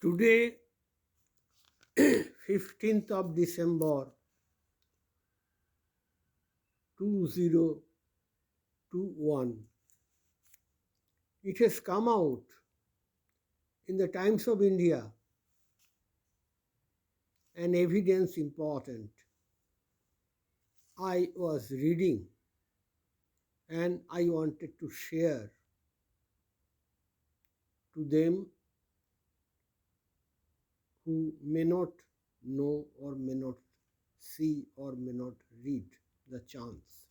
Today, 15th of December 2021, it has come out in the Times of India, an evidence important. I was reading and I wanted to share to them who may not know or may not see or may not read the chance.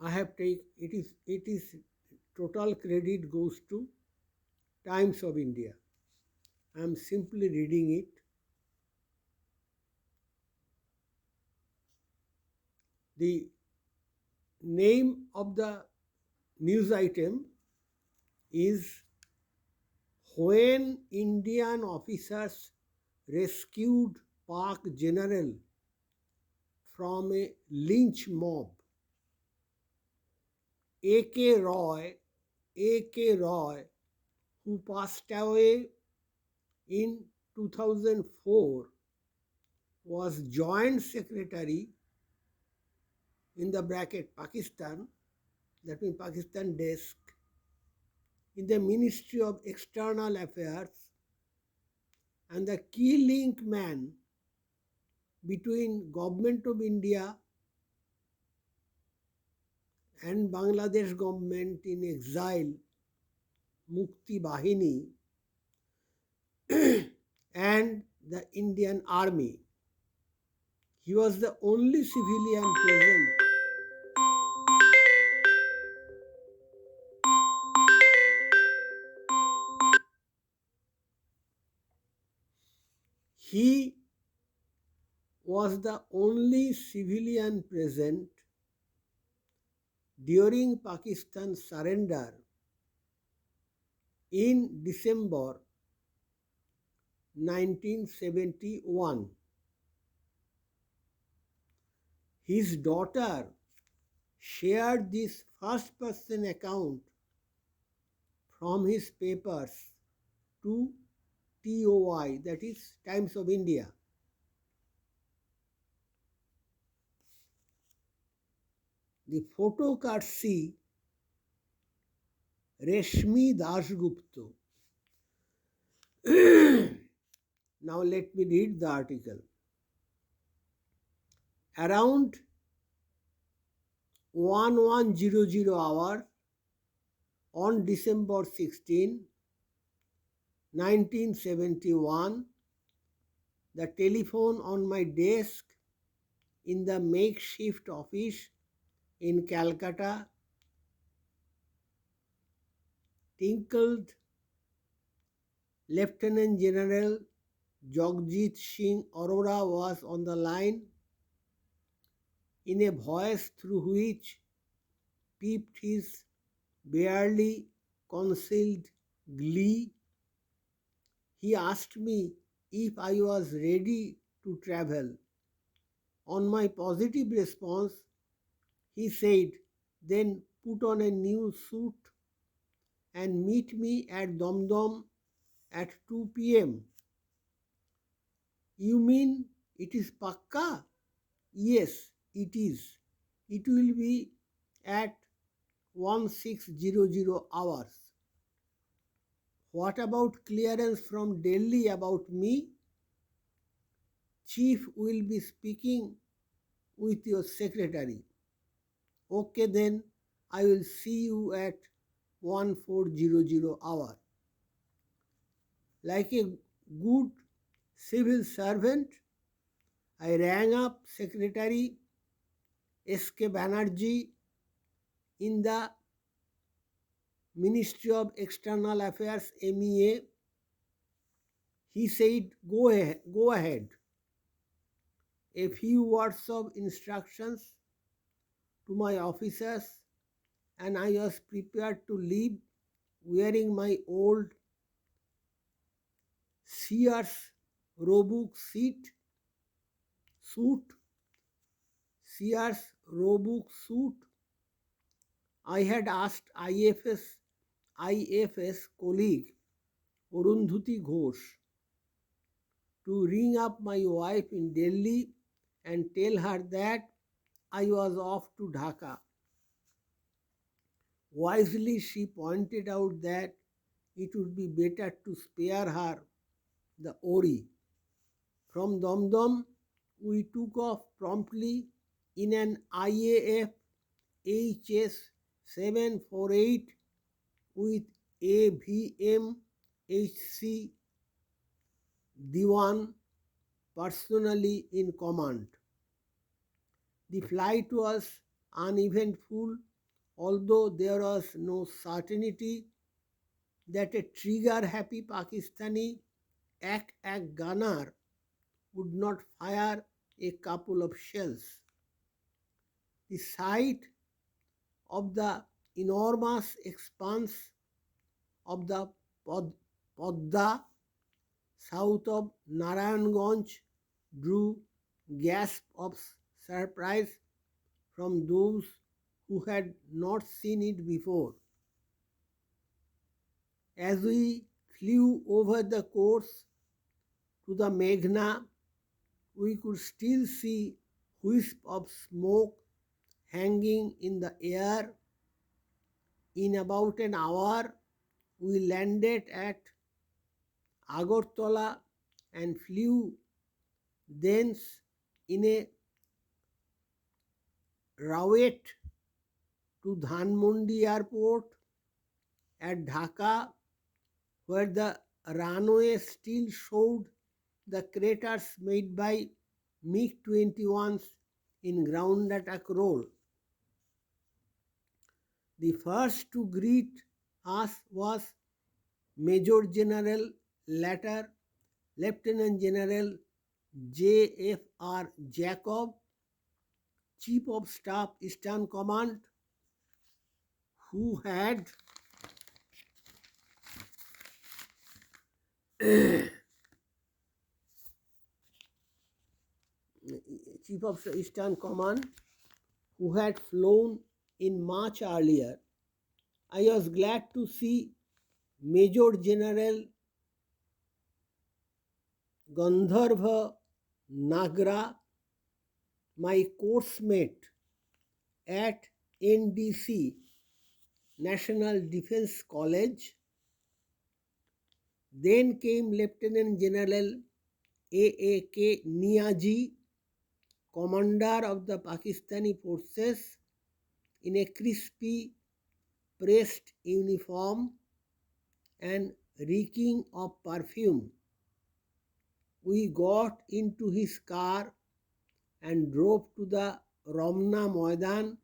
I have taken it is total credit goes to Times of India. I am simply reading it. The name of the news item is When Indian Officers Rescued Pak General from a Lynch Mob. A.K. Roy, who passed away in 2004, was Joint Secretary in the bracket Pakistan, that means Pakistan desk, in the Ministry of External Affairs, and the key link man between Government of India and Bangladesh government in exile, Mukti Bahini, and the Indian Army. He was the only civilian present. He was the only civilian present during Pakistan's surrender in December 1971. His daughter shared this first-person account from his papers to TOI, that is Times of India. The photo courtesy Reshmi Dasgupta. Now let me read the article. Around 1100 hours on December 16, 1971, the telephone on my desk in the makeshift office in Calcutta tinkled. Lieutenant General Jagjit Singh Arora was on the line. In a voice through which peeped his barely concealed glee, he asked me if I was ready to travel. On my positive response, he said, "Then put on a new suit and meet me at Dum at 2 p.m. You mean it is Pakka? Yes, it is. It will be at 1600 hours. What about clearance from Delhi about me? Chief will be speaking with your secretary. Okay, then I will see you at 1400 hour. Like a good civil servant, I rang up Secretary S.K. Banerjee in the Ministry of External Affairs, MEA. He said, go ahead. A few words of instructions to my officers, and I was prepared to leave wearing my old Sears Roebuck suit. I had asked IFS IFS colleague Arundhati Ghosh to ring up my wife in Delhi and tell her that I was off to Dhaka. Wisely, she pointed out that it would be better to spare her the Ori. From Damdam, we took off promptly in an IAF HS 748 with AVM HC Diwan personally in command. The flight was uneventful, although there was no certainty that a trigger-happy Pakistani AK gunner would not fire a couple of shells. The sight of the enormous expanse of the Podda south of Narayanganj drew gasps of surprise from those who had not seen it before. As we flew over the course to the Meghna, we could still see wisps of smoke hanging in the air. In about an hour, we landed at Agartala and flew thence in a route to Dhanmondi Airport at Dhaka, where the runway still showed the craters made by MiG-21s in ground attack role. The first to greet us was Major General, later Lieutenant General J.F.R. Jacob, Chief of Staff, Eastern Command, who had Chief of Eastern Command, who had flown in March earlier. I was glad to see Major General Gandharva Nagra, my course mate at NDC, National Defence College. Then came Lieutenant General A.A.K. Niazi, commander of the Pakistani forces, in a crispy pressed uniform and reeking of perfume. We got into his car and drove to the Ramna Maidan,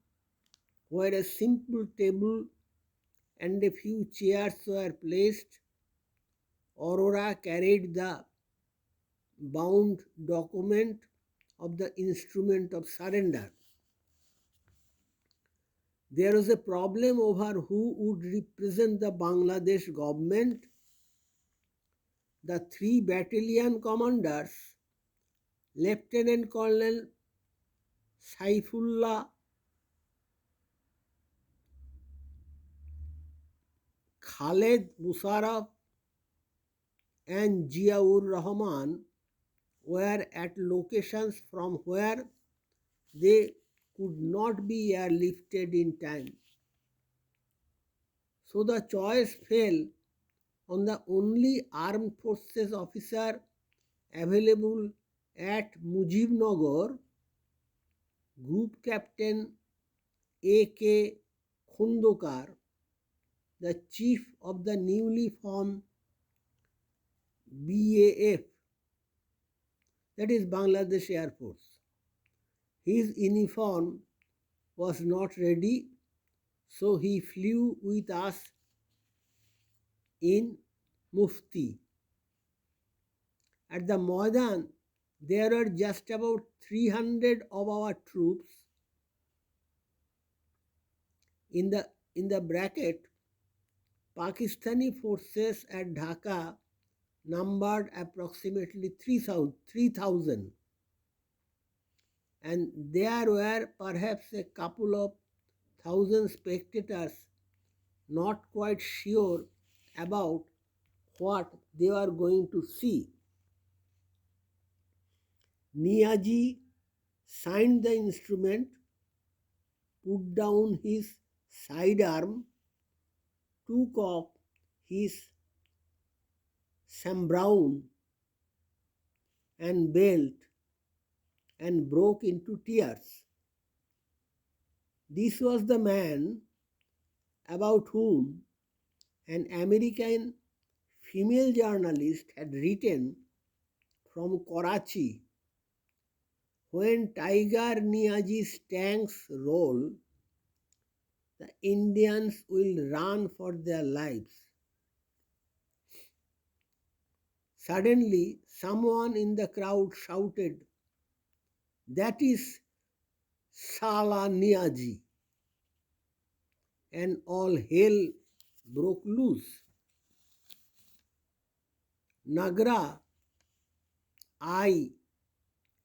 where a simple table and a few chairs were placed. Aurora carried the bound document of the instrument of surrender. There was a problem over who would represent the Bangladesh government. The 3 battalion commanders, Lieutenant Colonel Saifullah Khaled Musharraf and Ziaur Rahman, were at locations from where they could not be airlifted in time. So the choice fell on the only armed forces officer available at Mujibnagar, Group Captain A.K. Khondokar, the chief of the newly formed BAF, that is Bangladesh Air Force. His uniform was not ready, so he flew with us in Mufti. At the Maidan, there were just about 300 of our troops. In the bracket, Pakistani forces at Dhaka numbered approximately 3,000, and there were perhaps a couple of thousand spectators not quite sure about what they were going to see. Niaji signed the instrument, put down his sidearm, took off his sambrown and belt, and broke into tears. This was the man about whom an American female journalist had written from Karachi. When Tiger Niaji's tanks roll, the Indians will run for their lives. Suddenly, someone in the crowd shouted, "That is Sala Niaji," and all hell broke loose. Nagra, I,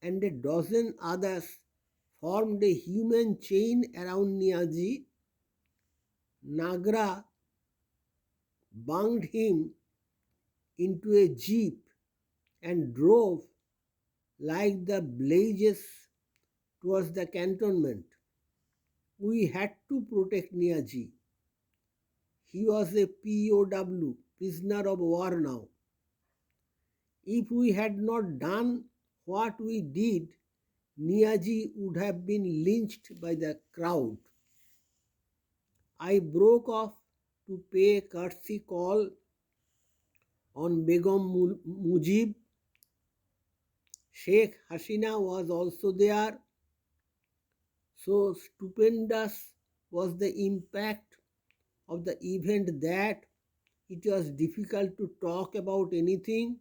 and a dozen others formed a human chain around Niaji. Nagra bunged him into a jeep and drove like the blazes towards the cantonment. We had to protect Niaji. He was a POW, prisoner of war now. If we had not done what we did, Niaji would have been lynched by the crowd. I broke off to pay a courtesy call on Begum Mujib. Sheikh Hasina was also there. So stupendous was the impact of the event that it was difficult to talk about anything.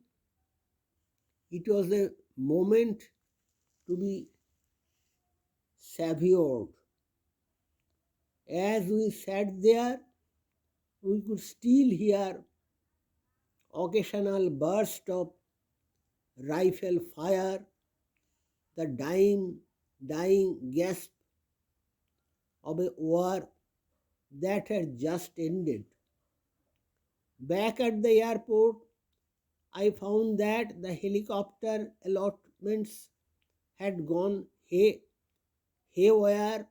It was a moment to be savored. As we sat there, we could still hear occasional burst of rifle fire, the dying gasp of a war that had just ended. Back at the airport, I found that the helicopter allotments had gone haywire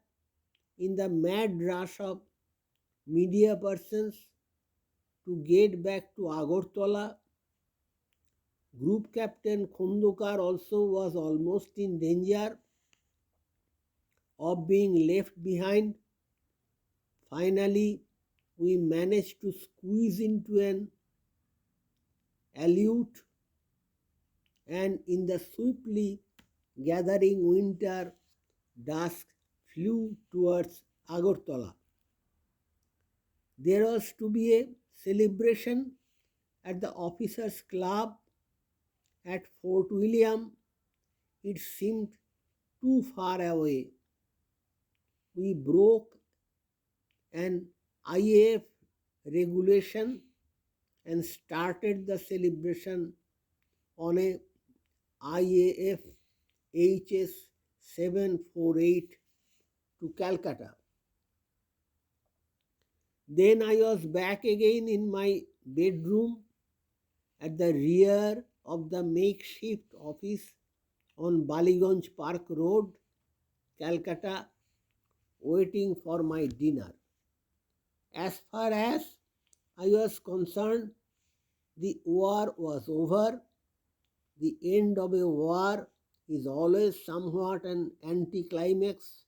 in the mad rush of media persons to get back to Agartala. Group Captain Khondokar also was almost in danger of being left behind. Finally, we managed to squeeze into an Aleut, and in the swiftly gathering winter dusk flew towards Agartala. There was to be a celebration at the officers' club at Fort William. It seemed too far away. We broke an IAF regulation and started the celebration on a IAF HS 748 to Calcutta. Then I was back again in my bedroom at the rear of the makeshift office on Baliganj Park Road, Calcutta, waiting for my dinner. As far as I was concerned, the war was over. The end of a war is always somewhat an anticlimax,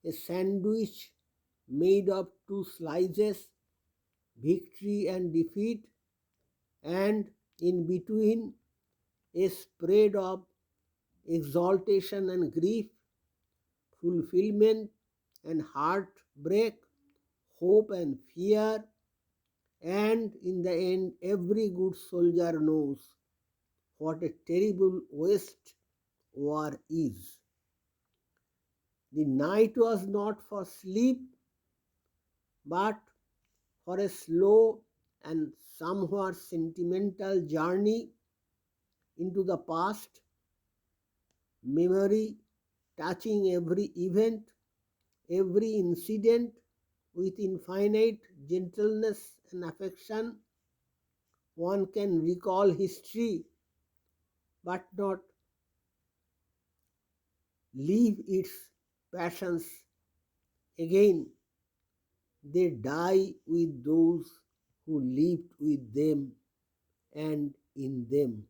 a sandwich made of two slices, victory and defeat, and in between a spread of exaltation and grief, fulfillment and heartbreak, hope and fear, and in the end, every good soldier knows what a terrible waste war is. The night was not for sleep, but for a slow and somewhat sentimental journey into the past, memory touching every event, every incident With infinite gentleness and affection, one can recall history but not leave its passions. Again, they die with those who lived with them and in them.